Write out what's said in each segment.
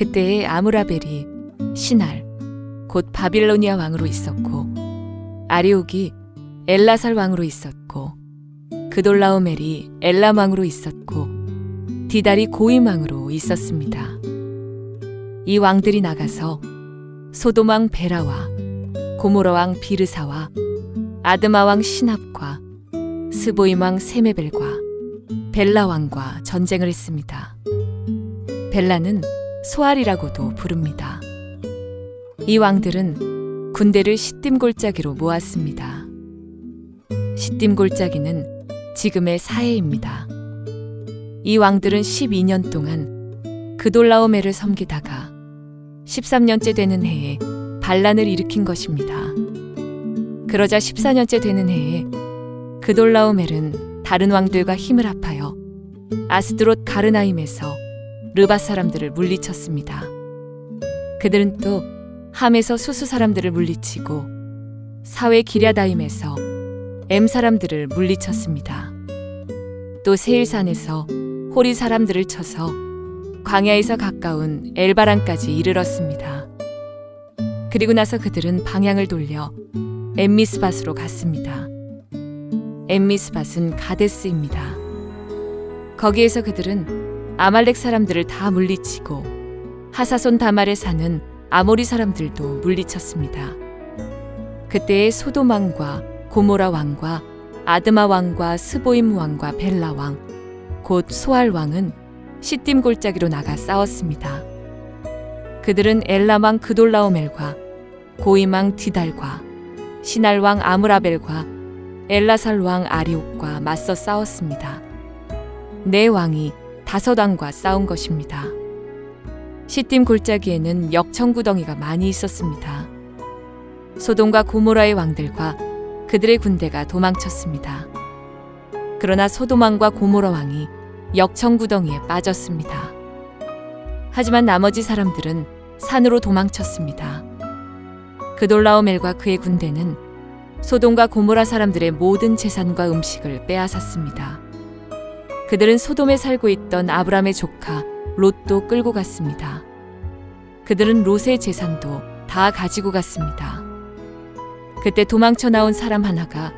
그때에 아므라벨이 신할 곧 바빌로니아 왕으로 있었고, 아리옥이 엘라살 왕으로 있었고, 그돌라오멜이 엘람 왕으로 있었고, 디달이 고임 왕으로 있었습니다. 이 왕들이 나가서 소돔 왕 베라와 고모라 왕 비르사와 아드마 왕 시납과 스보임 왕 세메벨과 벨라 왕과 전쟁을 했습니다. 벨라는 소알이라고도 부릅니다. 이 왕들은 군대를 시딤 골짜기로 모았습니다. 시딤 골짜기는 지금의 사해입니다. 이 왕들은 12년 동안 그돌라오멜을 섬기다가 13년째 되는 해에 반란을 일으킨 것입니다. 그러자 14년째 되는 해에 그돌라오멜은 다른 왕들과 힘을 합하여 아스드롯 가르나임에서 르바 사람들을 물리쳤습니다. 그들은 또 함에서 수수 사람들을 물리치고 사웨 기랴다임에서 엠 사람들을 물리쳤습니다. 또 세일산에서 호리 사람들을 쳐서 광야에서 가까운 엘바란까지 이르렀습니다. 그리고 나서 그들은 방향을 돌려 엠미스밧으로 갔습니다. 엠미스밧은 가데스입니다. 거기에서 그들은 아말렉 사람들을 다 물리치고 하사손 다말에 사는 아모리 사람들도 물리쳤습니다. 그때의 소돔 왕과 고모라 왕과 아드마 왕과 스보임 왕과 벨라 왕, 곧 소알 왕은 시딤 골짜기로 나가 싸웠습니다. 그들은 엘람 왕 그돌라오멜과 고임 왕 디달과 신할 왕 아므라벨과 엘라살 왕 아리옥과 맞서 싸웠습니다. 네 왕이 5왕과 싸운 것입니다. 시딤 골짜기에는 역청구덩이가 많이 있었습니다. 소돔과 고모라의 왕들과 그들의 군대가 도망쳤습니다. 그러나 소돔 왕과 고모라 왕이 역청구덩이에 빠졌습니다. 하지만 나머지 사람들은 산으로 도망쳤습니다. 그돌라오멜과 그의 군대는 소돔과 고모라 사람들의 모든 재산과 음식을 빼앗았습니다. 그들은 소돔에 살고 있던 아브람의 조카 롯도 끌고 갔습니다. 그들은 롯의 재산도 다 가지고 갔습니다. 그때 도망쳐 나온 사람 하나가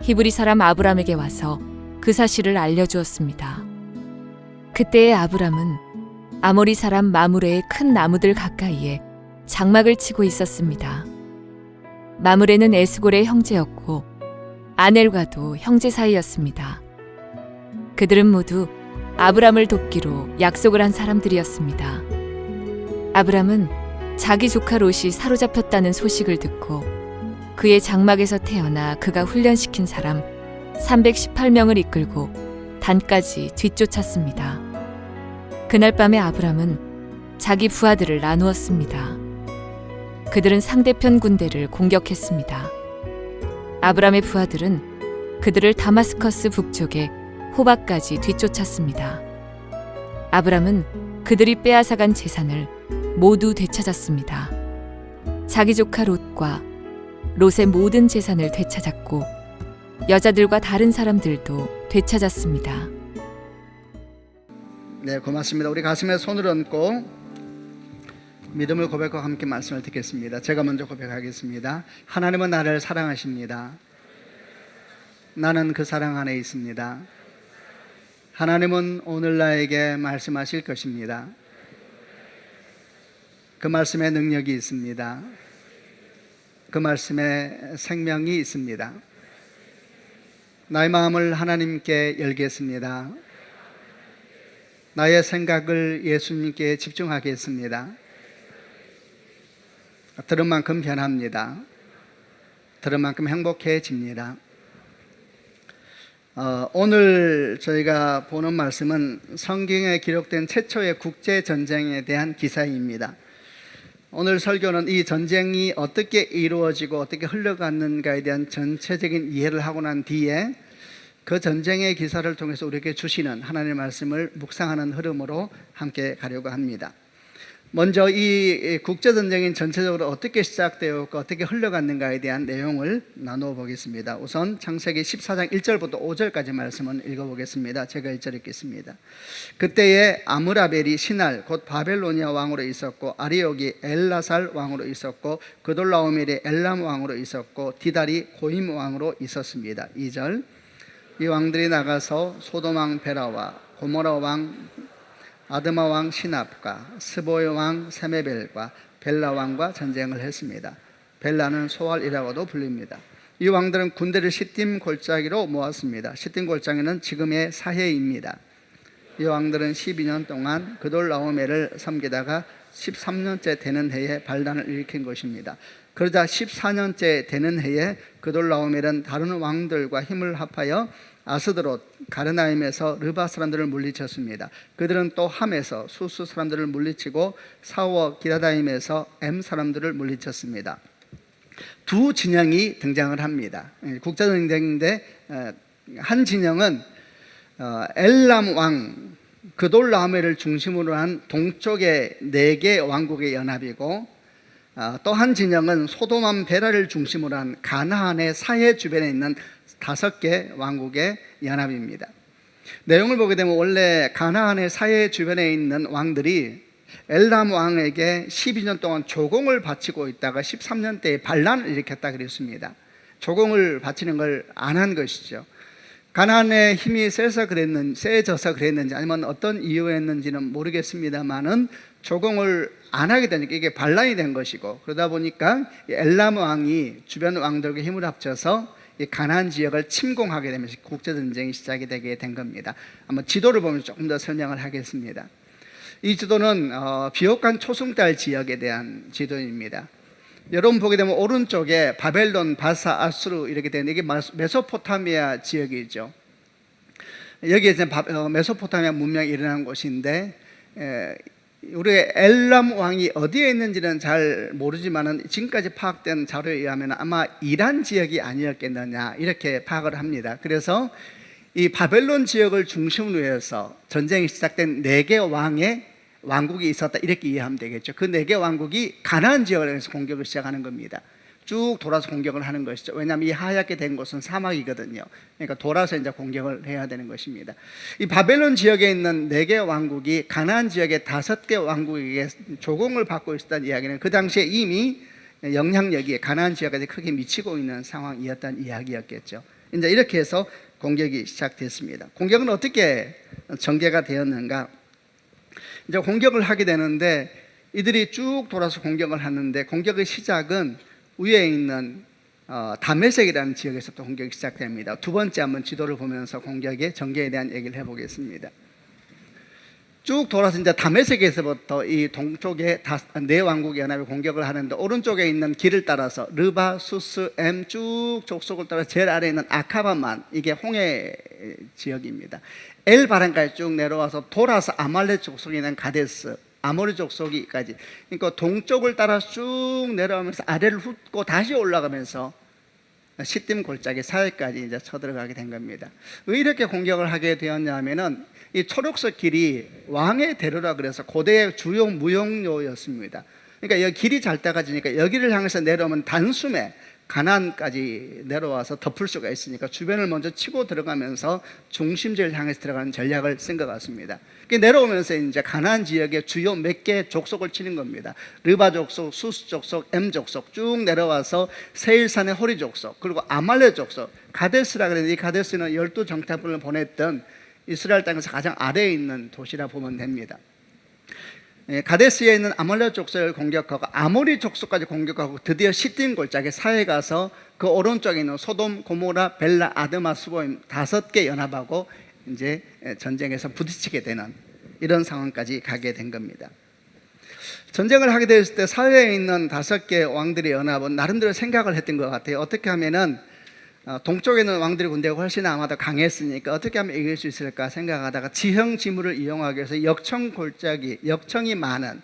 히브리 사람 아브람에게 와서 그 사실을 알려주었습니다. 그때의 아브람은 아모리 사람 마므레의 큰 나무들 가까이에 장막을 치고 있었습니다. 마므레는 에스골의 형제였고 아넬과도 형제 사이였습니다. 그들은 모두 아브람을 돕기로 약속을 한 사람들이었습니다. 아브람은 자기 조카 롯이 사로잡혔다는 소식을 듣고 그의 장막에서 태어나 그가 훈련시킨 사람 318명을 이끌고 단까지 뒤쫓았습니다. 그날 밤에 아브람은 자기 부하들을 나누었습니다. 그들은 상대편 군대를 공격했습니다. 아브람의 부하들은 그들을 다마스커스 북쪽에 호바까지 뒤쫓았습니다. 아브람은 그들이 빼앗아간 재산을 모두 되찾았습니다. 자기 조카 롯과 롯의 모든 재산을 되찾았고 여자들과 다른 사람들도 되찾았습니다. 네, 고맙습니다. 우리 가슴에 손을 얹고 믿음을 고백하고 함께 말씀을 듣겠습니다. 제가 먼저 고백하겠습니다. 하나님은 나를 사랑하십니다. 나는 그 사랑 안에 있습니다. 하나님은 오늘 나에게 말씀하실 것입니다. 그 말씀에 능력이 있습니다. 그 말씀에 생명이 있습니다. 나의 마음을 하나님께 열겠습니다. 나의 생각을 예수님께 집중하겠습니다. 들은 만큼 변합니다. 들은 만큼 행복해집니다. 오늘 저희가 보는 말씀은 성경에 기록된 최초의 국제전쟁에 대한 기사입니다. 오늘 설교는 이 전쟁이 어떻게 이루어지고 어떻게 흘러갔는가에 대한 전체적인 이해를 하고 난 뒤에 그 전쟁의 기사를 통해서 우리에게 주시는 하나님의 말씀을 묵상하는 흐름으로 함께 가려고 합니다. 먼저 이 국제전쟁이 전체적으로 어떻게 시작되었고 어떻게 흘러갔는가에 대한 내용을 나누어 보겠습니다. 우선 창세기 14장 1절부터 5절까지 말씀을 읽어보겠습니다. 제가 1절 읽겠습니다. 그때에 아므라벨이 신할 곧 바벨로니아 왕으로 있었고, 아리옥이 엘라살 왕으로 있었고, 그돌라오멜이 엘람 왕으로 있었고, 디달이 고임 왕으로 있었습니다. 2절. 이 왕들이 나가서 소돔 왕 베라와 고모라 왕 아드마 왕 시납과 스보의 왕 세메벨과 벨라 왕과 전쟁을 했습니다. 벨라는 소알이라고도 불립니다. 이 왕들은 군대를 시딤 골짜기로 모았습니다. 시딤 골짜기는 지금의 사해입니다. 이 왕들은 12년 동안 그돌라오멜을 섬기다가 13년째 되는 해에 반란을 일으킨 것입니다. 그러자 14년째 되는 해에 그돌라오멜은 다른 왕들과 힘을 합하여 아스드롯 가르나임에서 르바 사람들을 물리쳤습니다. 그들은 또 함에서 수스 사람들을 물리치고 사워 기라다임에서 엠 사람들을 물리쳤습니다. 두 진영이 등장을 합니다. 국제전쟁인데 한 진영은 엘람 왕 그돌라오멜을 중심으로 한 동쪽의 4개 왕국의 연합이고, 또 한 진영은 소돔 왕 베라를 중심으로 한 가나안의 사해 주변에 있는 5개 왕국의 연합입니다. 내용을 보게 되면 원래 가나안의 사해 주변에 있는 왕들이 엘람 왕에게 12년 동안 조공을 바치고 있다가 13년 때에 반란을 일으켰다 그랬습니다. 조공을 바치는 걸 안 한 것이죠. 가나안의 힘이 세져서 그랬는지 아니면 어떤 이유였는지는 모르겠습니다만은 조공을 안 하게 되니까 이게 반란이 된 것이고, 그러다 보니까 엘람 왕이 주변 왕들과 힘을 합쳐서 이 가나안 지역을 침공하게 되면서 국제전쟁이 시작이 되게 된 겁니다. 한번 지도를 보면 조금 더 설명을 하겠습니다. 이 지도는 비옥한 초승달 지역에 대한 지도입니다. 여러분 보게 되면 오른쪽에 바벨론, 바사, 아수르 이렇게 되는 이게 메소포타미아 지역이죠. 여기에 이제 메소포타미아 문명이 일어난 곳인데, 우리 엘람 왕이 어디에 있는지는 잘 모르지만은 지금까지 파악된 자료에 의하면 아마 이란 지역이 아니었겠느냐 이렇게 파악을 합니다. 그래서 이 바벨론 지역을 중심으로 해서 전쟁이 시작된 4개 왕의 왕국이 있었다 이렇게 이해하면 되겠죠. 그 4개 왕국이 가나안 지역을 해서 공격을 시작하는 겁니다. 쭉 돌아서 공격을 하는 것이죠. 왜냐하면 이 하얗게 된 곳은 사막이거든요. 그러니까 돌아서 이제 공격을 해야 되는 것입니다. 이 바벨론 지역에 있는 4개 왕국이 가나안 지역의 5개 왕국에게 조공을 받고 있었다는 이야기는 그 당시에 이미 영향력이 가나안 지역까지 크게 미치고 있는 상황이었다는 이야기였겠죠. 이제 이렇게 해서 공격이 시작됐습니다. 공격은 어떻게 전개가 되었는가? 이제 공격을 하게 되는데 이들이 쭉 돌아서 공격을 하는데, 공격의 시작은 위에 있는 다메섹이라는 지역에서부터 공격이 시작됩니다. 두 번째 한번 지도를 보면서 공격의 전개에 대한 얘기를 해보겠습니다. 쭉 돌아서 이제 다메섹에서부터 이 동쪽에 4왕국의 연합이 공격을 하는데, 오른쪽에 있는 길을 따라서 르바, 수스, 엠 쭉 족속을 따라 제일 아래에 있는 아카바만, 이게 홍해 지역입니다. 엘바란까지 쭉 내려와서 돌아서 아말렉 족속에 있는 가데스, 아모리 족속이까지, 그러니까 동쪽을 따라 쭉 내려오면서 아래를 훑고 다시 올라가면서 시딤 골짜기 사이까지 이제 쳐들어가게 된 겁니다. 왜 이렇게 공격을 하게 되었냐면은 이 초록색 길이 왕의 대로라 그래서 고대의 주요 무역로였습니다. 그러니까 여기 길이 잘 따가지니까 여기를 향해서 내려오면 단숨에 가나안까지 내려와서 덮을 수가 있으니까 주변을 먼저 치고 들어가면서 중심지를 향해서 들어가는 전략을 쓴 것 같습니다. 내려오면서 이제 가나안 지역의 주요 몇 개 족속을 치는 겁니다. 르바 족속, 수스 족속, 엠 족속 쭉 내려와서 세일산의 호리 족속, 그리고 아말렉 족속, 가데스라 그랬는데 이 가데스는 12정탐꾼을 보냈던 이스라엘 땅에서 가장 아래에 있는 도시라 보면 됩니다. 가데스에 있는 아말렉 족속을 공격하고 아모리 족속까지 공격하고 드디어 시딤 골짜기 사이에 가서 그 오른쪽에 있는 소돔, 고모라, 벨라, 아드마, 스보임 5개 연합하고 이제 전쟁에서 부딪히게 되는 이런 상황까지 가게 된 겁니다. 전쟁을 하게 됐을 때 사회에 있는 5개 왕들의 연합은 나름대로 생각을 했던 것 같아요. 어떻게 하면은 동쪽에 있는 왕들의 군대가 훨씬 아마도 강했으니까 어떻게 하면 이길 수 있을까 생각하다가 지형지물을 이용하기 위해서 역청 골짜기, 역청이 많은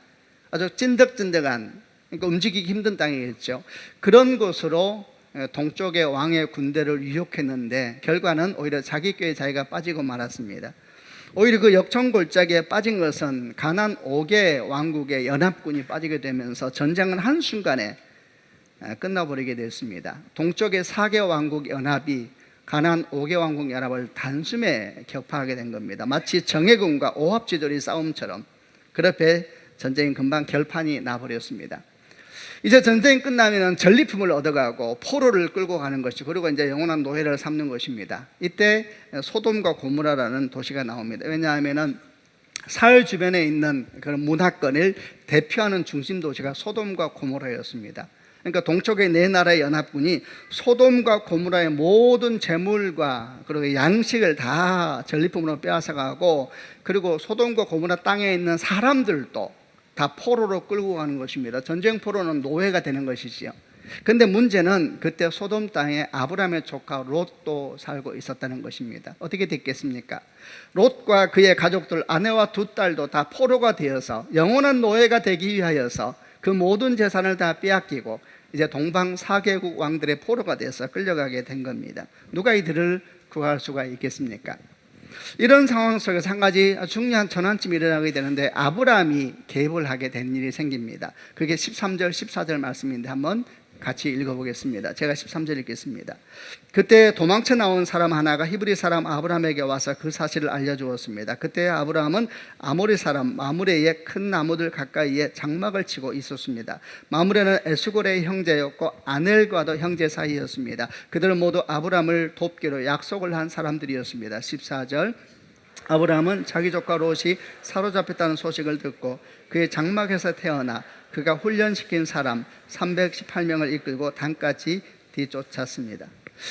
아주 찐득찐득한, 그러니까 움직이기 힘든 땅이겠죠. 그런 곳으로 동쪽의 왕의 군대를 유혹했는데 결과는 오히려 자기 꾀에 자기가 빠지고 말았습니다. 오히려 그 역청골짜기에 빠진 것은 가나안 5개 왕국의 연합군이 빠지게 되면서 전쟁은 한순간에 끝나버리게 됐습니다. 동쪽의 4개 왕국 연합이 가나안 5개 왕국 연합을 단숨에 격파하게 된 겁니다. 마치 정예군과 오합지졸이 싸움처럼 그렇게 전쟁이 금방 결판이 나버렸습니다. 이제 전쟁이 끝나면 전리품을 얻어가고 포로를 끌고 가는 것이, 그리고 이제 영원한 노예를 삼는 것입니다. 이때 소돔과 고모라라는 도시가 나옵니다. 왜냐하면 사흘 주변에 있는 그런 문화권을 대표하는 중심 도시가 소돔과 고모라였습니다. 그러니까 동쪽의 네 나라의 연합군이 소돔과 고모라의 모든 재물과 그리고 양식을 다 전리품으로 빼앗아가고, 그리고 소돔과 고모라 땅에 있는 사람들도 다 포로로 끌고 가는 것입니다. 전쟁 포로는 노예가 되는 것이지요. 그런데 문제는 그때 소돔 땅에 아브라함의 조카 롯도 살고 있었다는 것입니다. 어떻게 됐겠습니까? 롯과 그의 가족들, 아내와 두 딸도 다 포로가 되어서 영원한 노예가 되기 위하여서 그 모든 재산을 다 빼앗기고 이제 동방 4개국 왕들의 포로가 돼서 끌려가게 된 겁니다. 누가 이들을 구할 수가 있겠습니까? 이런 상황 속에서 한 가지 중요한 전환점이 일어나게 되는데 아브라함이 개입을 하게 된 일이 생깁니다. 그게 13절 14절 말씀인데 한번 같이 읽어보겠습니다. 제가 13절 읽겠습니다. 그때 도망쳐 나온 사람 하나가 히브리 사람 아브라함에게 와서 그 사실을 알려주었습니다. 그때 아브라함은 아모리 사람 마므레의 큰 나무들 가까이에 장막을 치고 있었습니다. 마므레는 에스골의 형제였고 아넬과도 형제 사이였습니다. 그들은 모두 아브라함을 돕기로 약속을 한 사람들이었습니다. 14절 아브라함은 자기 조카 롯이 사로잡혔다는 소식을 듣고 그의 장막에서 태어나 그가 훈련시킨 사람 318명을 이끌고 단까지 뒤쫓았습니다.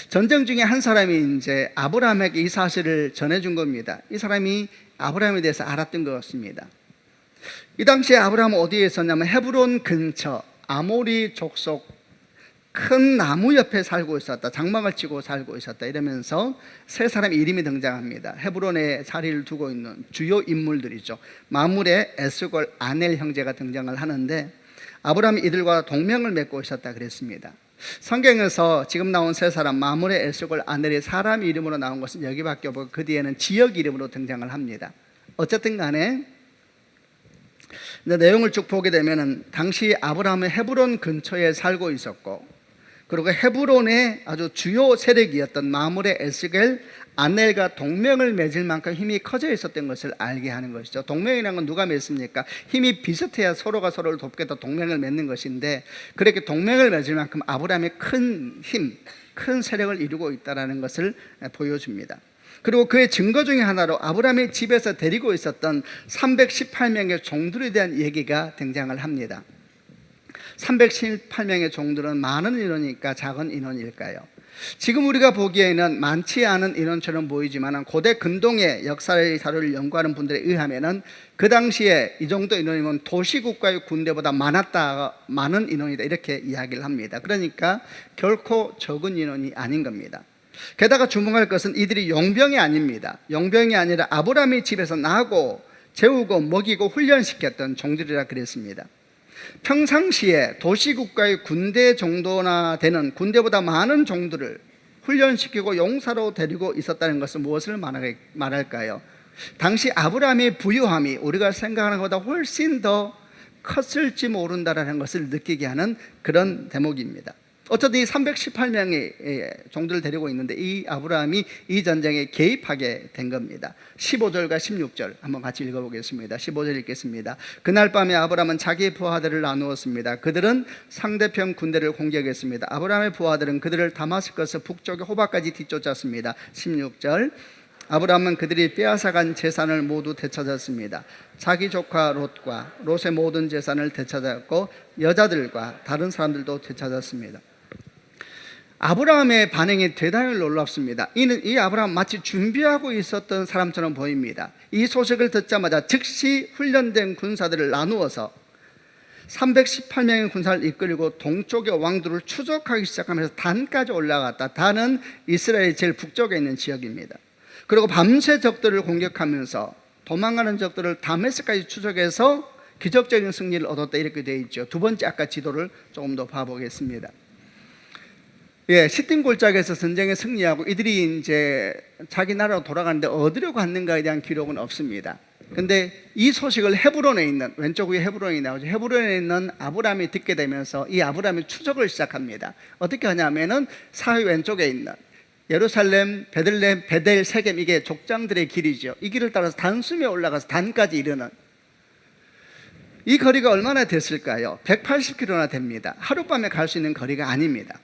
전쟁 중에 한 사람이 이제 아브라함에게 이 사실을 전해준 겁니다. 이 사람이 아브라함에 대해서 알았던 것 같습니다. 이 당시에 아브라함은 어디에 있었냐면 헤브론 근처 아모리 족속 큰 나무 옆에 살고 있었다, 장막을 치고 살고 있었다, 이러면서 세 사람의 이름이 등장합니다. 헤브론에 자리를 두고 있는 주요 인물들이죠. 마므레, 에스골, 아넬 형제가 등장을 하는데 아브라함이 이들과 동맹을 맺고 있었다 그랬습니다. 성경에서 지금 나온 세 사람 마므레, 에스골, 아넬이 사람 이름으로 나온 것은 여기밖에 없고 그 뒤에는 지역 이름으로 등장을 합니다. 어쨌든 간에 내용을 쭉 보게 되면 당시 아브라함은 헤브론 근처에 살고 있었고, 그리고 헤브론의 아주 주요 세력이었던 마므레, 에스겔, 아넬과 동맹을 맺을 만큼 힘이 커져 있었던 것을 알게 하는 것이죠. 동맹이라는 건 누가 맺습니까? 힘이 비슷해야 서로가 서로를 돕겠다 동맹을 맺는 것인데, 그렇게 동맹을 맺을 만큼 아브라함이 큰 힘, 큰 세력을 이루고 있다는 것을 보여줍니다. 그리고 그의 증거 중에 하나로 아브라함의 집에서 데리고 있었던 318명의 종들에 대한 얘기가 등장을 합니다. 318명의 종들은 많은 인원일까 작은 인원일까요? 지금 우리가 보기에는 많지 않은 인원처럼 보이지만 고대 근동의 역사의 자료를 연구하는 분들에 의하면 그 당시에 이 정도 인원이면 도시국가의 군대보다 많은 인원이다, 이렇게 이야기를 합니다. 그러니까 결코 적은 인원이 아닌 겁니다. 게다가 주목할 것은 이들이 용병이 아닙니다. 용병이 아니라 아브라함의 집에서 나고 재우고 먹이고 훈련시켰던 종들이라 그랬습니다. 평상시에 도시국가의 군대 정도나 되는 군대보다 많은 종들을 훈련시키고 용사로 데리고 있었다는 것은 무엇을 말할까요? 당시 아브라함의 부유함이 우리가 생각하는 것보다 훨씬 더 컸을지 모른다는 것을 느끼게 하는 그런 대목입니다. 어쨌든 이 318명의 종들을 데리고 있는데 이 아브라함이 이 전쟁에 개입하게 된 겁니다. 15절과 16절 한번 같이 읽어보겠습니다. 15절 읽겠습니다. 그날 밤에 아브라함은 자기의 부하들을 나누었습니다. 그들은 상대편 군대를 공격했습니다. 아브라함의 부하들은 그들을 다마스커스 북쪽의 호바까지 뒤쫓았습니다. 16절 아브라함은 그들이 빼앗아간 재산을 모두 되찾았습니다. 자기 조카 롯과 롯의 모든 재산을 되찾았고 여자들과 다른 사람들도 되찾았습니다. 아브라함의 반응이 대단히 놀랍습니다. 이 아브라함 마치 준비하고 있었던 사람처럼 보입니다. 이 소식을 듣자마자 즉시 훈련된 군사들을 나누어서 318명의 군사를 이끌고 동쪽의 왕들을 추적하기 시작하면서 단까지 올라갔다. 단은 이스라엘 제일 북쪽에 있는 지역입니다. 그리고 밤새 적들을 공격하면서 도망가는 적들을 다메섹까지 추적해서 기적적인 승리를 얻었다, 이렇게 되어 있죠. 두 번째 아까 지도를 조금 더 봐보겠습니다. 시딤 골짜기에서 전쟁에 승리하고 이들이 이제 자기 나라로 돌아가는데 어디로 갔는가에 대한 기록은 없습니다. 근데 이 소식을 헤브론에 있는, 왼쪽 위에 헤브론이 나오죠. 헤브론에 있는 아브라함이 듣게 되면서 이 아브라함이 추적을 시작합니다. 어떻게 하냐면은 사회 왼쪽에 있는 예루살렘, 베들레헴, 베델, 세겜, 이게 족장들의 길이죠. 이 길을 따라서 단숨에 올라가서 단까지 이르는, 이 거리가 얼마나 됐을까요? 180km나 됩니다. 하룻밤에 갈 수 있는 거리가 아닙니다.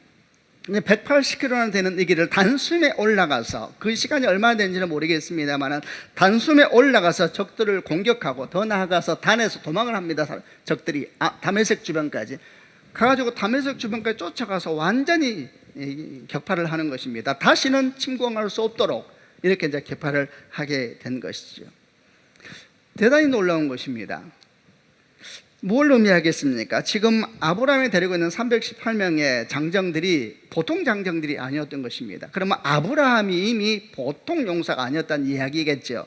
180km나 되는 이 길을 단숨에 올라가서, 그 시간이 얼마나 되는지는 모르겠습니다만 단숨에 올라가서 적들을 공격하고, 더 나아가서 단에서 도망을 합니다. 적들이 다메섹 주변까지 가가지고 다메섹 주변까지 쫓아가서 완전히 격파를 하는 것입니다. 다시는 침공할 수 없도록 이렇게 이제 격파를 하게 된 것이죠. 대단히 놀라운 것입니다. 뭘 의미하겠습니까? 지금 아브라함이 데리고 있는 318명의 장정들이 보통 장정들이 아니었던 것입니다. 그러면 아브라함이 이미 보통 용사가 아니었다는 이야기겠죠.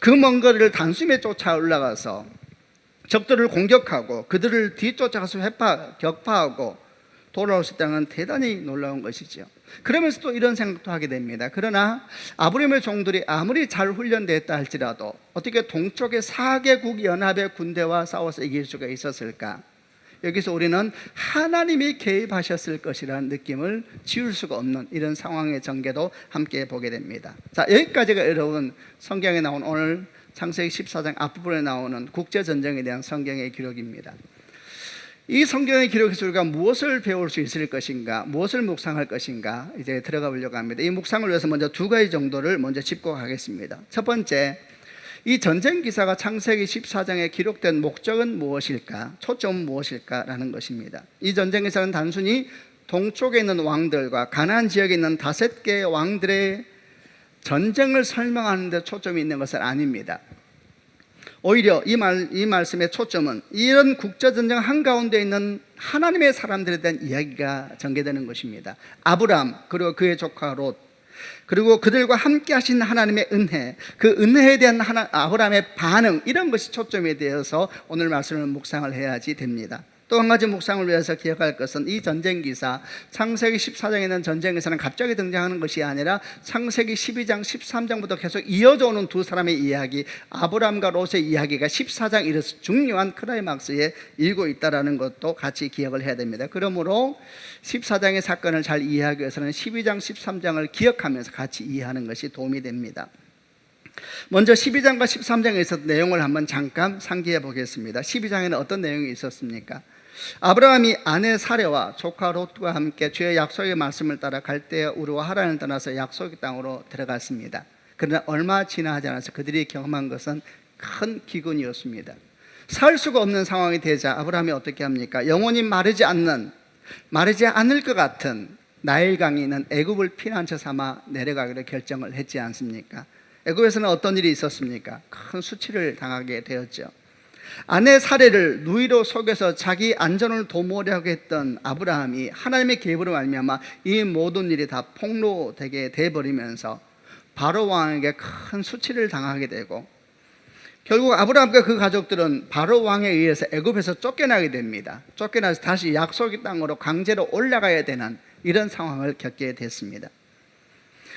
그 먼 거리를 단숨에 쫓아 올라가서 적들을 공격하고 그들을 뒤쫓아가서 격파하고 돌아올 수 있다는 건 대단히 놀라운 것이죠. 그러면서 또 이런 생각도 하게 됩니다. 그러나 아브라함의 종들이 아무리 잘 훈련됐다 할지라도 어떻게 동쪽의 4개국 연합의 군대와 싸워서 이길 수가 있었을까? 여기서 우리는 하나님이 개입하셨을 것이라는 느낌을 지울 수가 없는 이런 상황의 전개도 함께 보게 됩니다. 자, 여기까지가 여러분 성경에 나온 오늘 창세기 14장 앞부분에 나오는 국제전쟁에 대한 성경의 기록입니다. 이 성경의 기록에서 우리가 무엇을 배울 수 있을 것인가, 무엇을 묵상할 것인가 이제 들어가 보려고 합니다. 이 묵상을 위해서 먼저 두 가지 정도를 먼저 짚고 가겠습니다. 첫 번째, 이 전쟁 기사가 창세기 14장에 기록된 목적은 무엇일까, 초점은 무엇일까라는 것입니다. 이 전쟁 기사는 단순히 동쪽에 있는 왕들과 가나안 지역에 있는 5개의 왕들의 전쟁을 설명하는 데 초점이 있는 것은 아닙니다. 오히려 이 말씀의 초점은 이런 국제전쟁 한가운데 있는 하나님의 사람들에 대한 이야기가 전개되는 것입니다. 아브람, 그리고 그의 조카 롯, 그리고 그들과 함께 하신 하나님의 은혜, 그 은혜에 대한 아브람의 반응, 이런 것이 초점에 대해서 오늘 말씀을 묵상을 해야지 됩니다. 또 한 가지 묵상을 위해서 기억할 것은 이 전쟁 기사, 창세기 14장에 있는 전쟁 기사는 갑자기 등장하는 것이 아니라 창세기 12장, 13장부터 계속 이어져 오는 두 사람의 이야기, 아브람과 롯의 이야기가 14장 이르서 중요한 클라이막스에 일고 있다는 것도 같이 기억을 해야 됩니다. 그러므로 14장의 사건을 잘 이해하기 위해서는 12장, 13장을 기억하면서 같이 이해하는 것이 도움이 됩니다. 먼저 12장과 13장에 있었던 내용을 한번 잠깐 상기해 보겠습니다. 12장에는 어떤 내용이 있었습니까? 아브라함이 아내 사레와 조카 롯과 함께 주의 약속의 말씀을 따라 갈대아 우르와 하란을 떠나서 약속의 땅으로 들어갔습니다. 그러나 얼마 지나지 않아서 그들이 경험한 것은 큰 기근이었습니다. 살 수가 없는 상황이 되자 아브라함이 어떻게 합니까? 영원히 마르지 않을 것 같은 나일강이 있는 애굽을 피난처 삼아 내려가기로 결정을 했지 않습니까? 애굽에서는 어떤 일이 있었습니까? 큰 수치를 당하게 되었죠. 아내 사레를 누이로 속여서 자기 안전을 도모하려고 했던 아브라함이 하나님의 계획으로 말미암아 이 모든 일이 다 폭로되게 돼버리면서 바로 왕에게 큰 수치를 당하게 되고, 결국 아브라함과 그 가족들은 바로 왕에 의해서 애굽에서 쫓겨나게 됩니다. 쫓겨나서 다시 약속의 땅으로 강제로 올라가야 되는 이런 상황을 겪게 됐습니다.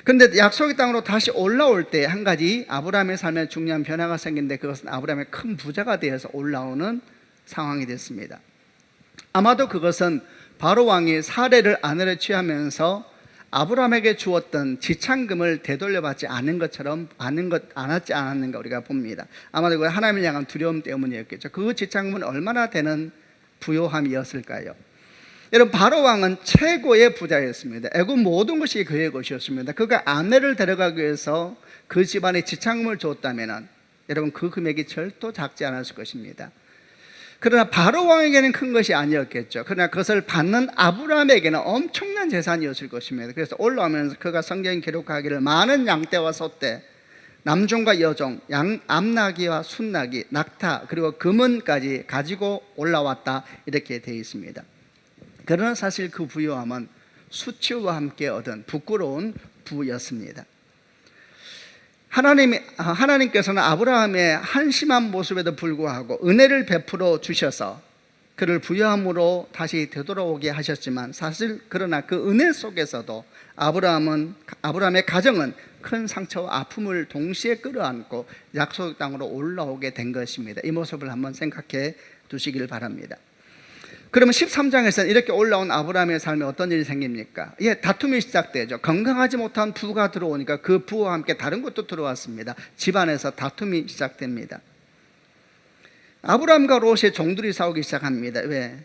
그런데 약속의 땅으로 다시 올라올 때 한 가지 아브라함의 삶에 중요한 변화가 생긴데, 그것은 아브라함의 큰 부자가 되어서 올라오는 상황이 됐습니다. 아마도 그것은 바로 왕이 사레를 아내로 취하면서 아브라함에게 주었던 지창금을 되돌려받지 않은 것처럼 않았지 않았는가 우리가 봅니다. 아마도 그 하나님을 향한 두려움 때문이었겠죠. 그 지창금은 얼마나 되는 부요함이었을까요? 여러분, 바로 왕은 최고의 부자였습니다. 애굽 모든 것이 그의 것이었습니다. 그가 아내를 데려가기 위해서 그 집안에 지창금을 줬다면 여러분 그 금액이 절도 작지 않았을 것입니다. 그러나 바로 왕에게는 큰 것이 아니었겠죠. 그러나 그것을 받는 아브라함에게는 엄청난 재산이었을 것입니다. 그래서 올라오면서 그가 성경에 기록하기를 많은 양떼와 소떼, 남종과 여종, 암나귀와 순나귀, 낙타, 그리고 금은까지 가지고 올라왔다, 이렇게 되어 있습니다. 그러나 사실 그 부유함은 수치와 함께 얻은 부끄러운 부였습니다. 하나님께서는 아브라함의 한심한 모습에도 불구하고 은혜를 베풀어 주셔서 그를 부유함으로 다시 되돌아오게 하셨지만 사실 그러나 그 은혜 속에서도 아브라함의 가정은 큰 상처와 아픔을 동시에 끌어안고 약속 땅으로 올라오게 된 것입니다. 이 모습을 한번 생각해 두시길 바랍니다. 그러면 13장에서는 이렇게 올라온 아브라함의 삶에 어떤 일이 생깁니까? 다툼이 시작되죠. 건강하지 못한 부가 들어오니까 그 부와 함께 다른 것도 들어왔습니다. 집안에서 다툼이 시작됩니다. 아브라함과 롯의 종들이 싸우기 시작합니다. 왜?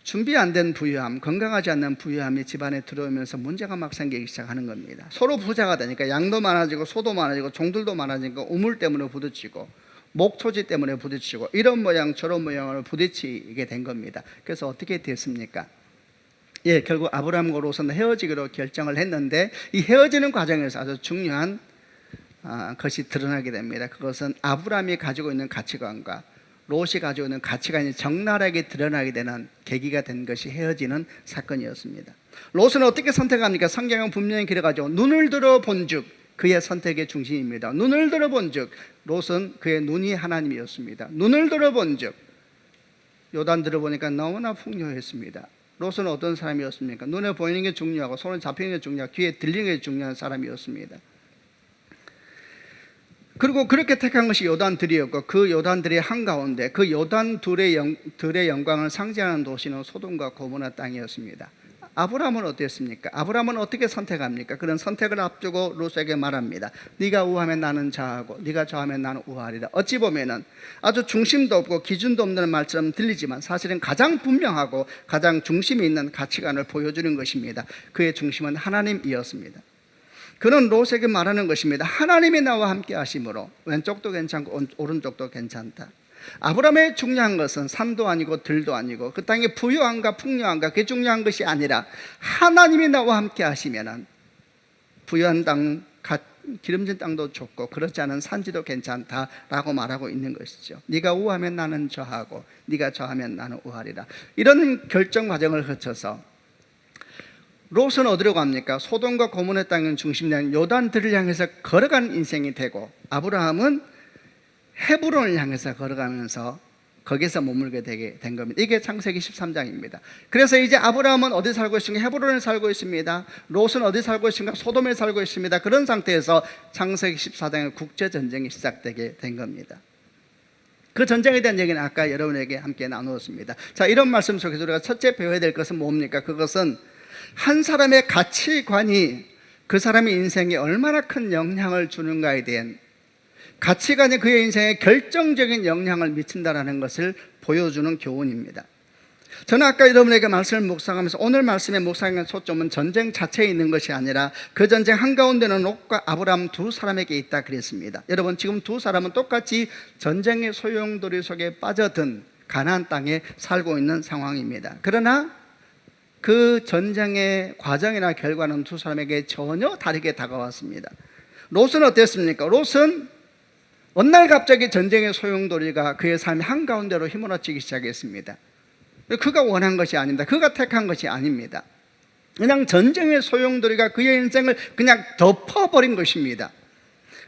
준비 안 된 부유함, 건강하지 않는 부유함이 집안에 들어오면서 문제가 막 생기기 시작하는 겁니다. 서로 부자가 되니까 양도 많아지고 소도 많아지고 종들도 많아지고 우물 때문에 부딪히고 목초지 때문에 부딪히고 이런 모양 저런 모양으로 부딪히게 된 겁니다. 그래서 어떻게 됐습니까? 결국 아브라함과 롯은 헤어지기로 결정을 했는데 이 헤어지는 과정에서 아주 중요한 것이 드러나게 됩니다. 그것은 아브라함이 가지고 있는 가치관과 롯이 가지고 있는 가치관이 적나라하게 드러나게 되는 계기가 된 것이 헤어지는 사건이었습니다. 롯은 어떻게 선택합니까? 성경은 분명히 기록하죠. 눈을 들어 본즉 그의 선택의 중심입니다. 눈을 들어 본즉 롯은 그의 눈이 하나님이었습니다. 눈을 들어 본즉 요단 들어보니까 너무나 풍요했습니다. 롯은 어떤 사람이었습니까? 눈에 보이는 게 중요하고 손에 잡히는 게 중요하고 귀에 들리는 게 중요한 사람이었습니다. 그리고 그렇게 택한 것이 요단들이었고 그 요단들의 한가운데 그 요단들의 영광을 상징하는 도시는 소돔과 고모라 땅이었습니다. 아브라함은 어땠습니까? 아브라함은 어떻게 선택합니까? 그런 선택을 앞두고 롯에게 말합니다. 네가 우하면 나는 좌하고 네가 좌하면 나는 우하리라. 어찌 보면은 아주 중심도 없고 기준도 없는 말처럼 들리지만 사실은 가장 분명하고 가장 중심이 있는 가치관을 보여주는 것입니다. 그의 중심은 하나님이었습니다. 그는 롯에게 말하는 것입니다. 하나님이 나와 함께 하심으로 왼쪽도 괜찮고 오른쪽도 괜찮다. 아브라함의 중요한 것은 산도 아니고 들도 아니고 그 땅의 부유함과 풍요함과 그게 중요한 것이 아니라 하나님이 나와 함께 하시면 부유한 땅, 기름진 땅도 좋고 그렇지 않은 산지도 괜찮다라고 말하고 있는 것이죠. 네가 우하면 나는 좌하고 네가 좌하면 나는 우하리라. 이런 결정 과정을 거쳐서 롯은 어디로 갑니까? 소돔과 고모라 땅의 중심된 요단들을 향해서 걸어간 인생이 되고 아브라함은 헤브론을 향해서 걸어가면서 거기서 머물게 되게 된 겁니다. 이게 창세기 13장입니다. 그래서 이제 아브라함은 어디 살고 있습니까? 헤브론에 살고 있습니다. 롯은 어디 살고 있습니까? 소돔에 살고 있습니다. 그런 상태에서 창세기 14장의 국제전쟁이 시작되게 된 겁니다. 그 전쟁에 대한 얘기는 아까 여러분에게 함께 나누었습니다. 자, 이런 말씀 속에서 우리가 첫째 배워야 될 것은 뭡니까? 그것은 한 사람의 가치관이 그 사람의 인생에 얼마나 큰 영향을 주는가에 대한 가치관이 그의 인생에 결정적인 영향을 미친다는 것을 보여주는 교훈입니다. 저는 아까 여러분에게 말씀을 묵상하면서 오늘 말씀의 묵상의 초점은 전쟁 자체에 있는 것이 아니라 그 전쟁 한가운데는 롯과 아브라함 두 사람에게 있다 그랬습니다. 여러분 지금 두 사람은 똑같이 전쟁의 소용돌이 속에 빠져든 가나안 땅에 살고 있는 상황입니다. 그러나 그 전쟁의 과정이나 결과는 두 사람에게 전혀 다르게 다가왔습니다. 롯은 어땠습니까? 롯은 어느 날 갑자기 전쟁의 소용돌이가 그의 삶 한가운데로 휘몰아치기 시작했습니다. 그가 원한 것이 아닙니다. 그가 택한 것이 아닙니다. 그냥 전쟁의 소용돌이가 그의 인생을 그냥 덮어버린 것입니다.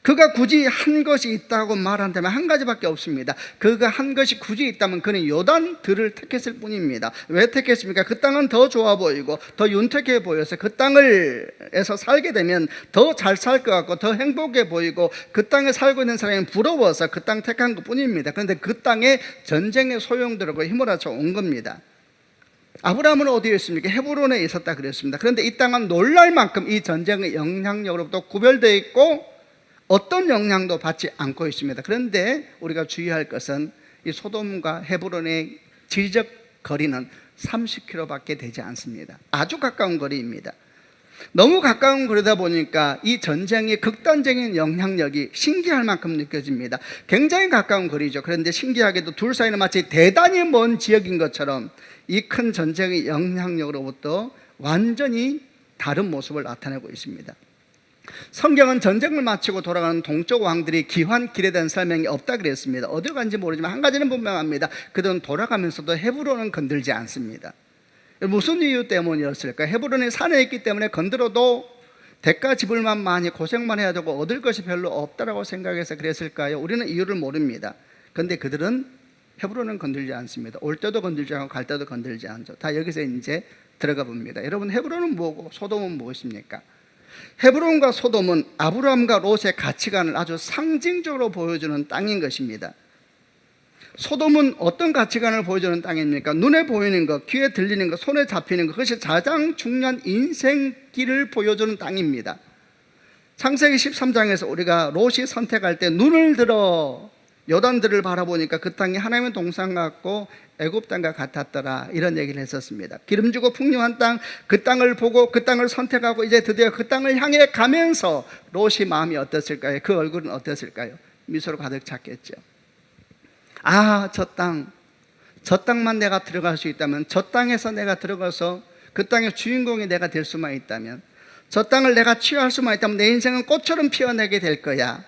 그가 굳이 한 것이 있다고 말한다면 한 가지밖에 없습니다. 그가 한 것이 굳이 있다면 그는 요단들을 택했을 뿐입니다. 왜 택했습니까? 그 땅은 더 좋아 보이고 더 윤택해 보여서 그 땅을에서 살게 되면 더 잘 살 것 같고 더 행복해 보이고 그 땅에 살고 있는 사람이 부러워서 그 땅 택한 것 뿐입니다. 그런데 그 땅에 전쟁의 소용돌이가 휘몰아쳐 온 겁니다. 아브라함은 어디에 있습니까? 헤브론에 있었다 그랬습니다. 그런데 이 땅은 놀랄 만큼 이 전쟁의 영향력으로부터 구별되어 있고 어떤 영향도 받지 않고 있습니다. 그런데 우리가 주의할 것은 이 소돔과 헤브론의 지리적 거리는 30km밖에 되지 않습니다. 아주 가까운 거리입니다. 너무 가까운 거리다 보니까 이 전쟁의 극단적인 영향력이 신기할 만큼 느껴집니다. 굉장히 가까운 거리죠. 그런데 신기하게도 둘 사이는 마치 대단히 먼 지역인 것처럼 이 큰 전쟁의 영향력으로부터 완전히 다른 모습을 나타내고 있습니다. 성경은 전쟁을 마치고 돌아가는 동쪽 왕들이 기환 길에 대한 설명이 없다 그랬습니다. 어디로 간지 모르지만 한 가지는 분명합니다. 그들은 돌아가면서도 헤브론은 건들지 않습니다. 무슨 이유 때문이었을까? 헤브론이 산에 있기 때문에 건드려도 대가 지불만 많이 고생만 해야 되고 얻을 것이 별로 없다라고 생각해서 그랬을까요? 우리는 이유를 모릅니다. 그런데 그들은 헤브론은 건들지 않습니다. 올 때도 건들지 않고 갈 때도 건들지 않죠. 다 여기서 이제 들어가 봅니다. 여러분, 헤브론은 뭐고 소돔은 무엇입니까? 헤브론과 소돔은 아브라함과 롯의 가치관을 아주 상징적으로 보여주는 땅인 것입니다. 소돔은 어떤 가치관을 보여주는 땅입니까? 눈에 보이는 것, 귀에 들리는 것, 손에 잡히는 것, 그것이 가장 중요한 인생길을 보여주는 땅입니다. 창세기 13장에서 우리가 롯이 선택할 때 눈을 들어 요단들을 바라보니까 그 땅이 하나님의 동산 같고 애굽 땅과 같았더라, 이런 얘기를 했었습니다. 기름지고 풍요한 땅, 그 땅을 보고 그 땅을 선택하고 이제 드디어 그 땅을 향해 가면서 롯이 마음이 어땠을까요? 그 얼굴은 어땠을까요? 미소로 가득 찼겠죠. 아, 저 땅만 내가 들어갈 수 있다면, 저 땅에서 내가 들어가서 그 땅의 주인공이 내가 될 수만 있다면, 저 땅을 내가 취할 수만 있다면 내 인생은 꽃처럼 피어나게 될 거야.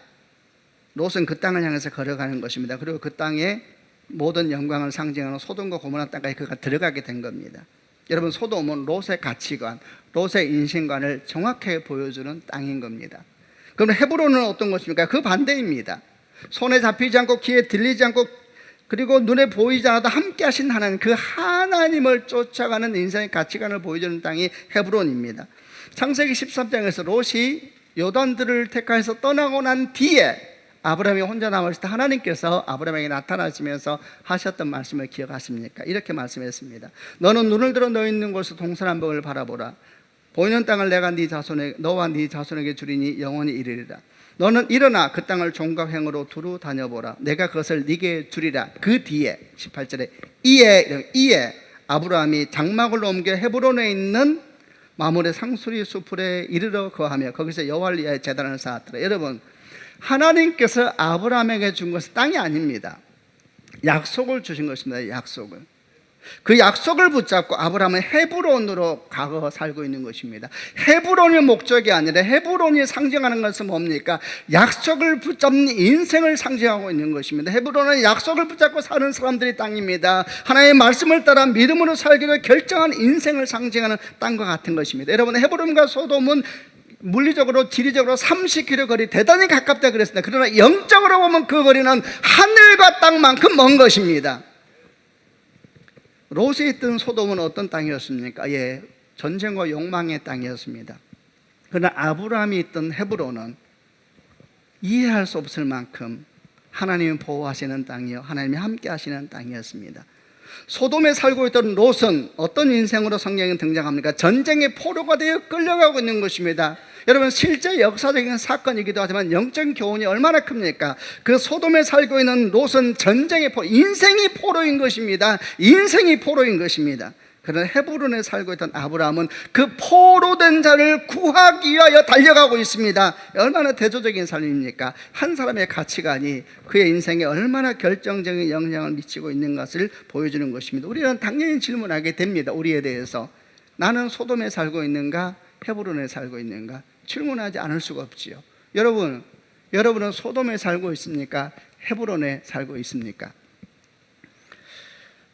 롯은 그 땅을 향해서 걸어가는 것입니다. 그리고 그 땅의 모든 영광을 상징하는 소돔과 고모라 땅까지 그가 들어가게 된 겁니다. 여러분, 소돔은 롯의 가치관, 롯의 인생관을 정확하게 보여주는 땅인 겁니다. 그럼 헤브론은 어떤 것입니까? 그 반대입니다. 손에 잡히지 않고 귀에 들리지 않고 그리고 눈에 보이지 않아도 함께 하신 하나님, 그 하나님을 쫓아가는 인생의 가치관을 보여주는 땅이 헤브론입니다. 창세기 13장에서 롯이 요단들을 택하여서 떠나고 난 뒤에 아브라함이 혼자 남았을 때 하나님께서 아브라함에게 나타나시면서 하셨던 말씀을 기억하십니까? 이렇게 말씀했습니다. 너는 눈을 들어 너 있는 곳에서 동서남북을 바라보라. 보이는 땅을 내가 너와 네 자손에게 주리니 영원히 이르리라. 너는 일어나 그 땅을 종각행으로 두루 다녀보라. 내가 그것을 네게 주리라. 그 뒤에 18절에 이에 아브라함이 장막을 옮겨 헤브론에 있는 마므레 상수리 수풀에 이르러 거하며 거기서 여호와를 위하여 제단을 쌓았더라. 여러분, 하나님께서 아브라함에게 준 것은 땅이 아닙니다. 약속을 주신 것입니다. 약속을. 그 약속을 붙잡고 아브라함은 헤브론으로 가서 살고 있는 것입니다. 헤브론이 목적이 아니라 헤브론이 상징하는 것은 뭡니까? 약속을 붙잡는 인생을 상징하고 있는 것입니다. 헤브론은 약속을 붙잡고 사는 사람들의 땅입니다. 하나님의 말씀을 따라 믿음으로 살기로 결정한 인생을 상징하는 땅과 같은 것입니다. 여러분, 헤브론과 소돔은 물리적으로 지리적으로 30km 거리, 대단히 가깝다 그랬습니다. 그러나 영적으로 보면 그 거리는 하늘과 땅만큼 먼 것입니다. 롯이 있던 소돔은 어떤 땅이었습니까? 전쟁과 욕망의 땅이었습니다. 그러나 아브라함이 있던 헤브론은 이해할 수 없을 만큼 하나님이 보호하시는 땅이요, 하나님이 함께 하시는 땅이었습니다. 소돔에 살고 있던 롯은 어떤 인생으로 성경에 등장합니까? 전쟁의 포로가 되어 끌려가고 있는 것입니다. 여러분, 실제 역사적인 사건이기도 하지만 영적 교훈이 얼마나 큽니까? 그 소돔에 살고 있는 롯은 전쟁의 포로, 인생이 포로인 것입니다. 인생이 포로인 것입니다. 그러나 헤브론에 살고 있던 아브라함은 그 포로된 자를 구하기 위하여 달려가고 있습니다. 얼마나 대조적인 삶입니까? 한 사람의 가치관이 그의 인생에 얼마나 결정적인 영향을 미치고 있는 것을 보여주는 것입니다. 우리는 당연히 질문하게 됩니다. 우리에 대해서 나는 소돔에 살고 있는가? 헤브론에 살고 있는가? 질문하지 않을 수가 없지요. 여러분은 소돔에 살고 있습니까? 헤브론에 살고 있습니까?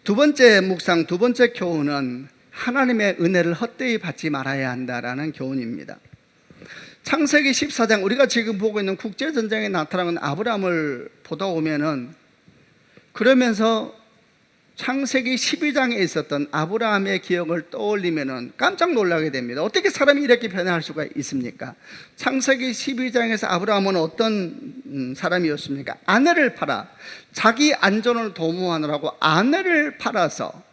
두 번째 묵상, 두 번째 교훈은 하나님의 은혜를 헛되이 받지 말아야 한다라는 교훈입니다. 창세기 14장, 우리가 지금 보고 있는 국제전쟁에 나타나는 아브라함을 보다 보면은, 그러면서 창세기 12장에 있었던 아브라함의 기억을 떠올리면은 깜짝 놀라게 됩니다. 어떻게 사람이 이렇게 변할 수가 있습니까? 창세기 12장에서 아브라함은 어떤 사람이었습니까? 아내를 팔아 자기 안전을 도모하느라고 아내를 팔아서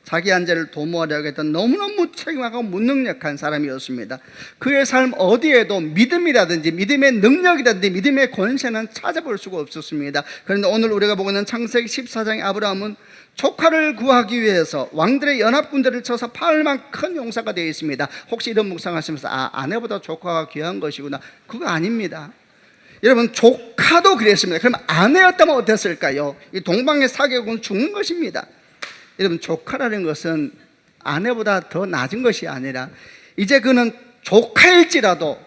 자기 안전을 도모하려고 했던 너무나 무책임하고 무능력한 사람이었습니다. 그의 삶 어디에도 믿음이라든지 믿음의 능력이라든지 믿음의 권세는 찾아볼 수가 없었습니다. 그런데 오늘 우리가 보고 있는 창세기 14장의 아브라함은 조카를 구하기 위해서 왕들의 연합군대를 쳐서 파울만 큰 용사가 되어 있습니다. 혹시 이런 묵상하시면서 아내보다 조카가 귀한 것이구나, 그거 아닙니다. 여러분, 조카도 그랬습니다. 그럼 아내였다면 어땠을까요? 이 동방의 사격은 죽는 것입니다. 여러분, 조카라는 것은 아내보다 더 낮은 것이 아니라 이제 그는 조카일지라도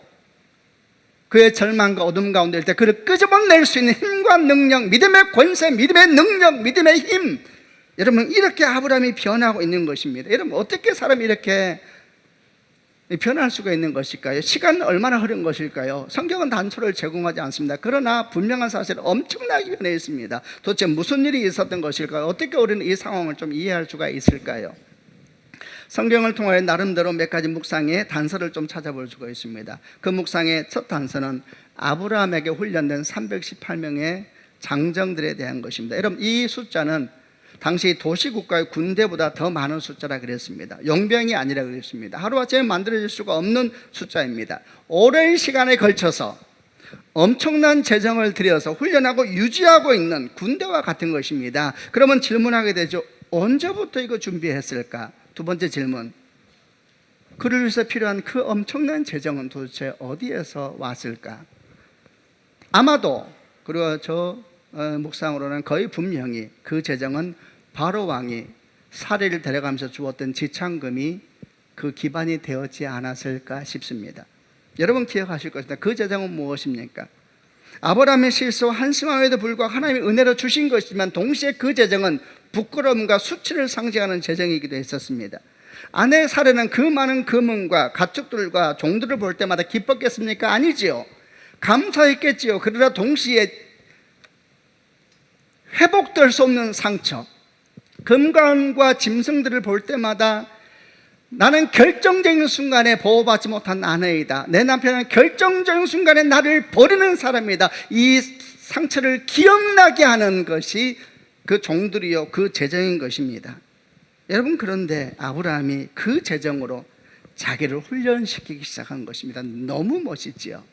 그의 절망과 어둠 가운데 일 때 그를 끄집어낼 수 있는 힘과 능력, 믿음의 권세, 믿음의 능력, 믿음의 힘, 여러분, 이렇게 아브라함이 변하고 있는 것입니다. 여러분, 어떻게 사람이 이렇게 변할 수가 있는 것일까요? 시간은 얼마나 흐른 것일까요? 성경은 단초를 제공하지 않습니다. 그러나 분명한 사실은 엄청나게 변해 있습니다. 도대체 무슨 일이 있었던 것일까요? 어떻게 우리는 이 상황을 좀 이해할 수가 있을까요? 성경을 통하여 나름대로 몇 가지 묵상의 단서를 좀 찾아볼 수가 있습니다. 그 묵상의 첫 단서는 아브라함에게 훈련된 318명의 장정들에 대한 것입니다. 여러분, 이 숫자는 당시 도시국가의 군대보다 더 많은 숫자라 그랬습니다. 용병이 아니라 그랬습니다. 하루아침에 만들어질 수가 없는 숫자입니다. 오랜 시간에 걸쳐서 엄청난 재정을 들여서 훈련하고 유지하고 있는 군대와 같은 것입니다. 그러면 질문하게 되죠. 언제부터 이거 준비했을까? 두 번째 질문, 그를 위해서 필요한 그 엄청난 재정은 도대체 어디에서 왔을까? 아마도, 그리고 저 묵상으로는 거의 분명히 그 재정은 바로 왕이 사례를 데려가면서 주었던 지참금이 그 기반이 되었지 않았을까 싶습니다. 여러분 기억하실 것입니다. 그 재정은 무엇입니까? 아브라함의 실수와 한심함에도 불구하고 하나님의 은혜로 주신 것이지만 동시에 그 재정은 부끄러움과 수치를 상징하는 재정이기도 했었습니다. 아내 사례는 그 많은 금은과 가축들과 종들을 볼 때마다 기뻤겠습니까? 아니지요. 감사했겠지요. 그러나 동시에 회복될 수 없는 상처, 금관과 짐승들을 볼 때마다 나는 결정적인 순간에 보호받지 못한 아내이다, 내 남편은 결정적인 순간에 나를 버리는 사람이다, 이 상처를 기억나게 하는 것이 그 종들이요, 그 재정인 것입니다. 여러분, 그런데 아브라함이 그 재정으로 자기를 훈련시키기 시작한 것입니다. 너무 멋있지요.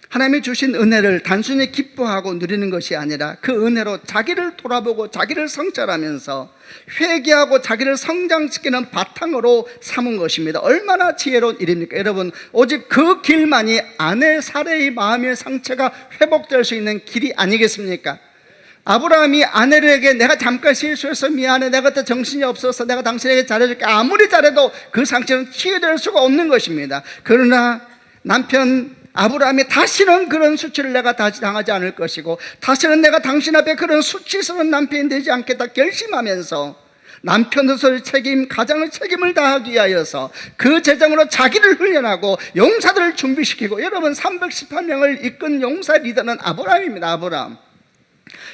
하나님이 주신 은혜를 단순히 기뻐하고 누리는 것이 아니라 그 은혜로 자기를 돌아보고 자기를 성찰하면서 회개하고 자기를 성장시키는 바탕으로 삼은 것입니다. 얼마나 지혜로운 일입니까? 여러분, 오직 그 길만이 아내 사례의 마음의 상처가 회복될 수 있는 길이 아니겠습니까? 아브라함이 아내에게 내가 잠깐 실수해서 미안해, 내가 그때 정신이 없어서 내가 당신에게 잘해줄게, 아무리 잘해도 그 상처는 치유될 수가 없는 것입니다. 그러나 남편 아브라함이 다시는 그런 수치를 내가 다시 당하지 않을 것이고 다시는 내가 당신 앞에 그런 수치스러운 남편이 되지 않겠다 결심하면서 남편으로서의 책임, 가장의 책임을 다하기 위하여서 그 재정으로 자기를 훈련하고 용사들을 준비시키고, 여러분 318명을 이끈 용사 리더는 아브라함입니다. 아브라함.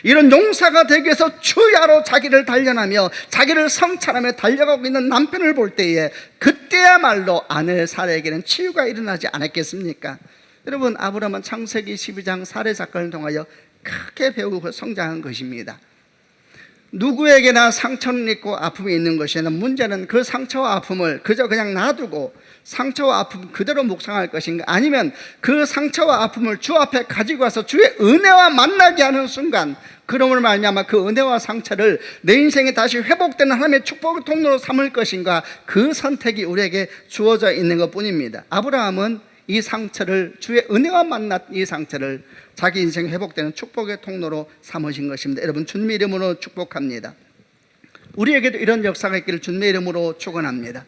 이런 용사가 되기 위해서 주야로 자기를 단련하며 자기를 성찰하며 달려가고 있는 남편을 볼 때에 그때야말로 아내 사례에게는 치유가 일어나지 않았겠습니까? 여러분, 아브라함은 창세기 12장 사례 사건을 통하여 크게 배우고 성장한 것입니다. 누구에게나 상처는 있고 아픔이 있는 것이나 문제는 그 상처와 아픔을 그저 그냥 놔두고 상처와 아픔 그대로 묵상할 것인가, 아니면 그 상처와 아픔을 주 앞에 가지고 와서 주의 은혜와 만나게 하는 순간 그러므로 말미암아 그 은혜와 상처를 내 인생에 다시 회복되는 하나님의 축복의 통로로 삼을 것인가, 그 선택이 우리에게 주어져 있는 것뿐입니다. 아브라함은 이 상처를, 주의 은혜와 만난 이 상처를 자기 인생 회복되는 축복의 통로로 삼으신 것입니다. 여러분, 주님의 이름으로 축복합니다. 우리에게도 이런 역사가 있기를 주님의 이름으로 축원합니다.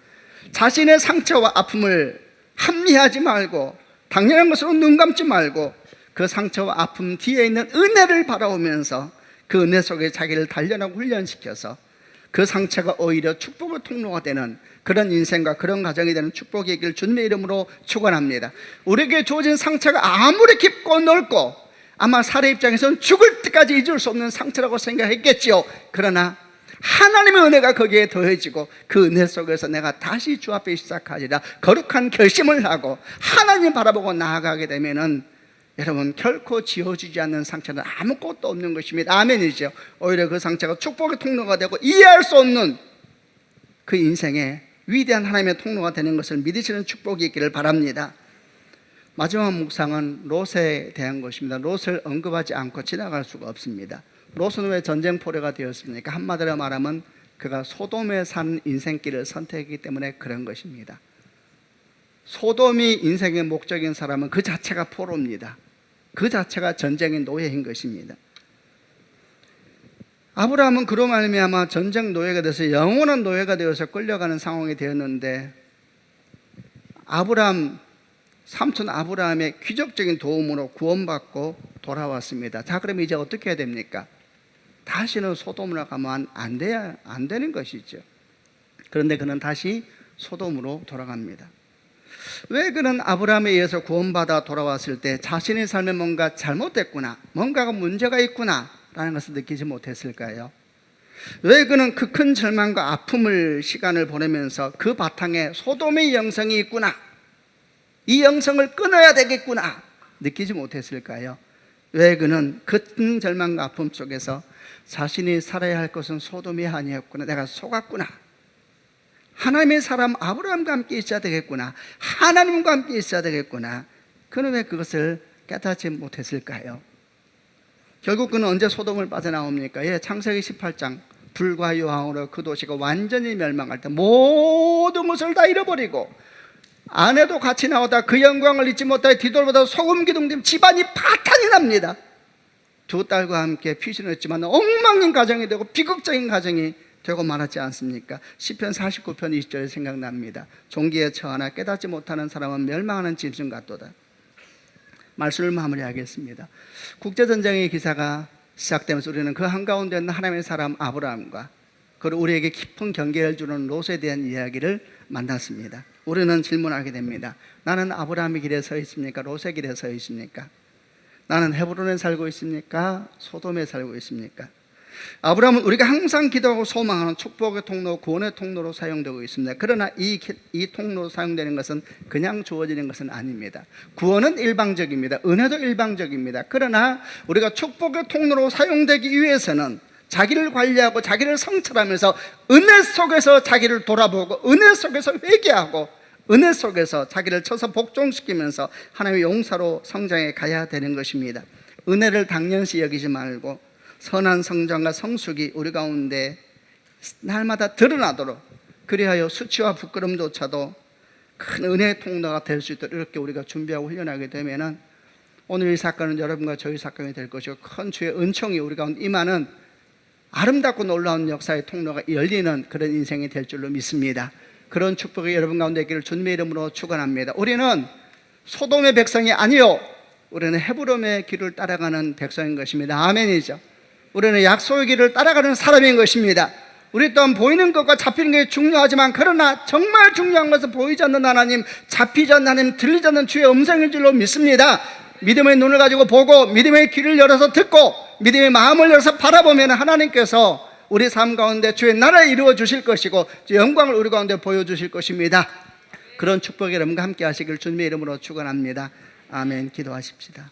자신의 상처와 아픔을 합리화하지 말고 당연한 것으로 눈 감지 말고 그 상처와 아픔 뒤에 있는 은혜를 바라보면서 그 은혜 속에 자기를 단련하고 훈련시켜서 그 상처가 오히려 축복의 통로가 되는 그런 인생과 그런 가정이 되는 축복이 있기를 주님의 이름으로 축원합니다. 우리에게 주어진 상처가 아무리 깊고 넓고 아마 사례 입장에서는 죽을 때까지 잊을 수 없는 상처라고 생각했겠지요. 그러나 하나님의 은혜가 거기에 더해지고 그 은혜 속에서 내가 다시 주 앞에 시작하리라 거룩한 결심을 하고 하나님 바라보고 나아가게 되면은 여러분, 결코 지워지지 않는 상처는 아무것도 없는 것입니다. 아멘이죠. 오히려 그 상처가 축복의 통로가 되고 이해할 수 없는 그 인생의 위대한 하나님의 통로가 되는 것을 믿으시는 축복이 있기를 바랍니다. 마지막 묵상은 롯에 대한 것입니다. 롯을 언급하지 않고 지나갈 수가 없습니다. 롯은 왜 전쟁 포로가 되었습니까? 한마디로 말하면 그가 소돔에 산 인생길을 선택했기 때문에 그런 것입니다. 소돔이 인생의 목적인 사람은 그 자체가 포로입니다. 그 자체가 전쟁의 노예인 것입니다. 아브라함은 그로 말미암아 전쟁 노예가 돼서 영원한 노예가 되어서 끌려가는 상황이 되었는데 아브라함, 삼촌 아브라함의 기적적인 도움으로 구원받고 돌아왔습니다. 자, 그럼 이제 어떻게 해야 됩니까? 다시는 소돔으로 가면 안 되는 것이죠. 그런데 그는 다시 소돔으로 돌아갑니다. 왜 그는 아브라함에 의해서 구원받아 돌아왔을 때 자신의 삶에 뭔가 잘못됐구나, 뭔가가 문제가 있구나 라는 것을 느끼지 못했을까요? 왜 그는 그 큰 절망과 아픔을 시간을 보내면서 그 바탕에 소돔의 영성이 있구나, 이 영성을 끊어야 되겠구나 느끼지 못했을까요? 왜 그는 큰 절망과 아픔 속에서 자신이 살아야 할 것은 소돔이 아니었구나, 내가 속았구나, 하나님의 사람 아브라함과 함께 있어야 되겠구나, 하나님과 함께 있어야 되겠구나, 그는 왜 그것을 깨닫지 못했을까요? 결국 그는 언제 소돔을 빠져나옵니까? 창세기 18장 불과 요항으로 그 도시가 완전히 멸망할 때 모든 것을 다 잃어버리고 아내도 같이 나오다 그 영광을 잊지 못하여 뒤돌아보다 소금 기둥 때문에 집안이 파탄이 납니다. 두 딸과 함께 피신을 했지만 엉망인 가정이 되고 비극적인 가정이 되고 말았지 않습니까? 시편 49편 20절에 생각납니다. 종기에 처하나 깨닫지 못하는 사람은 멸망하는 짐승 같도다. 말씀을 마무리하겠습니다. 국제전쟁의 기사가 시작되면서 우리는 그 한가운데 있는 하나님의 사람 아브라함과 그리고 우리에게 깊은 경계를 주는 롯에 대한 이야기를 만났습니다. 우리는 질문하게 됩니다. 나는 아브라함의 길에 서 있습니까? 롯의 길에 서 있습니까? 나는 헤브론에 살고 있습니까? 소돔에 살고 있습니까? 아브라함은 우리가 항상 기도하고 소망하는 축복의 통로, 구원의 통로로 사용되고 있습니다. 그러나 이 통로로 사용되는 것은 그냥 주어지는 것은 아닙니다. 구원은 일방적입니다. 은혜도 일방적입니다. 그러나 우리가 축복의 통로로 사용되기 위해서는 자기를 관리하고 자기를 성찰하면서 은혜 속에서 자기를 돌아보고 은혜 속에서 회개하고 은혜 속에서 자기를 쳐서 복종시키면서 하나님의 용사로 성장해 가야 되는 것입니다. 은혜를 당연시 여기지 말고 선한 성장과 성숙이 우리 가운데 날마다 드러나도록, 그리하여 수치와 부끄럼조차도 큰 은혜의 통로가 될 수 있도록 이렇게 우리가 준비하고 훈련하게 되면은 오늘 이 사건은 여러분과 저희 사건이 될 것이고 큰 주의 은총이 우리 가운데 임하는 아름답고 놀라운 역사의 통로가 열리는 그런 인생이 될 줄로 믿습니다. 그런 축복이 여러분 가운데 있기를 주님의 이름으로 축원합니다. 우리는 소돔의 백성이 아니요, 우리는 헤브론의 길을 따라가는 백성인 것입니다. 아멘이죠. 우리는 약속의 길을 따라가는 사람인 것입니다. 우리 또한 보이는 것과 잡히는 게 중요하지만 그러나 정말 중요한 것은 보이지 않는 하나님, 잡히지 않는 하나님, 들리지 않는 주의 음성인 줄로 믿습니다. 믿음의 눈을 가지고 보고 믿음의 귀를 열어서 듣고 믿음의 마음을 열어서 바라보면 하나님께서 우리 삶 가운데 주의 나라를 이루어 주실 것이고 영광을 우리 가운데 보여주실 것입니다. 그런 축복이 여러분과 함께 하시길 주님의 이름으로 축원합니다. 아멘. 기도하십시다.